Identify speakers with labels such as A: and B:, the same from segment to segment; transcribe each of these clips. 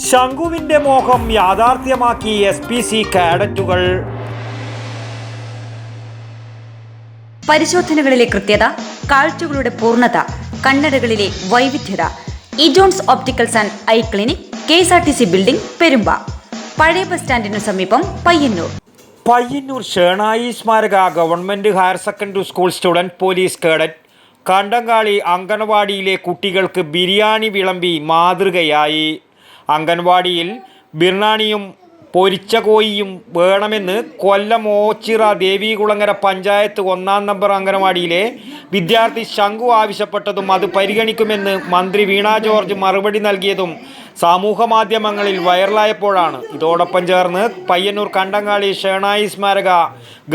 A: ശംഖുവിന്റെ മോഹം യാഥാർത്ഥ്യമാക്കി SPC കാഡറ്റുകൾ.
B: പരിശോധനകളിലെ കൃത്യത, കാഴ്ചകളുടെ പൂർണ്ണത, കണ്ണടകളിലെ വൈവിധ്യത. E Jones opticals and eye clinic, KSRTC building, Perumba. പഴയ ബസ് സ്റ്റാൻഡിനു സമീപം, പയ്യന്നൂർ.
A: പയ്യന്നൂർ ഷേണായി സ്മാരക government higher secondary school student police cadet Kandankali അംഗൻവാടിയിലെ കുട്ടികൾക്ക് ബിരിയാണി വിളമ്പി മാതൃകയായി. അംഗൻവാടിയിൽ ബിരിയാണിയും പൊരിച്ച കോഴിയും വേണമെന്ന് കൊല്ലം ഓച്ചിറ ദേവികുളങ്ങര പഞ്ചായത്ത് 1-ാം നമ്പർ അംഗൻവാടിയിലെ വിദ്യാർത്ഥി ശംഖു ആവശ്യപ്പെട്ടതും അത് പരിഗണിക്കുമെന്ന് മന്ത്രി വീണ ജോർജ് മറുപടി നൽകിയതും സമൂഹ മാധ്യമങ്ങളിൽ വൈറലായപ്പോഴാണ്. ഇതോടൊപ്പം ചേർന്ന് പയ്യന്നൂർ കണ്ടങ്കാളി ഷേണായി സ്മാരക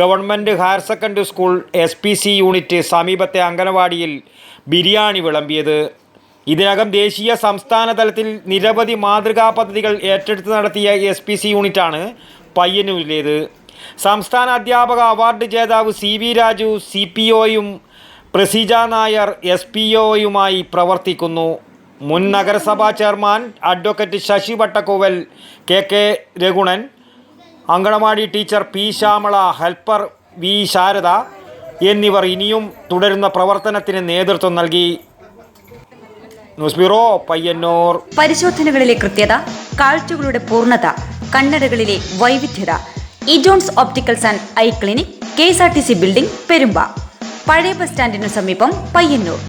A: government higher secondary school SPC unit സമീപത്തെ അംഗൻവാടിയിൽ ബിരിയാണി വിളമ്പിയത്. ഇതിനകം ദേശീയ സംസ്ഥാന തലത്തിൽ നിരവധി മാതൃകാ പദ്ധതികൾ ഏറ്റെടുത്ത് നടത്തിയ SPC യൂണിറ്റാണ് പയ്യന്നൂരിലേത്. സംസ്ഥാന അധ്യാപക അവാർഡ് ജേതാവ് CB രാജു CPOയും പ്രസീജ നായർ SPOയുമായി പ്രവർത്തിക്കുന്നു. മുൻ നഗരസഭാ chairman advocate Sasi Vattakkooval, KK Raghunan, anganwadi teacher P Shyamala, helper V Sharada എന്നിവർ ഇനിയും തുടരുന്ന പ്രവർത്തനത്തിന് നേതൃത്വം നൽകി. News bureau, Payyanur.
B: പരിശോധനകളിലെ കൃത്യത, കാഴ്ചകളുടെ പൂർണ്ണത, കണ്ണടകളിലെ വൈവിധ്യത. E Jones opticals and eye clinic, KSRTC building, Perumba. പഴയ ബസ് സ്റ്റാൻഡിനു സമീപം, പയ്യന്നൂർ.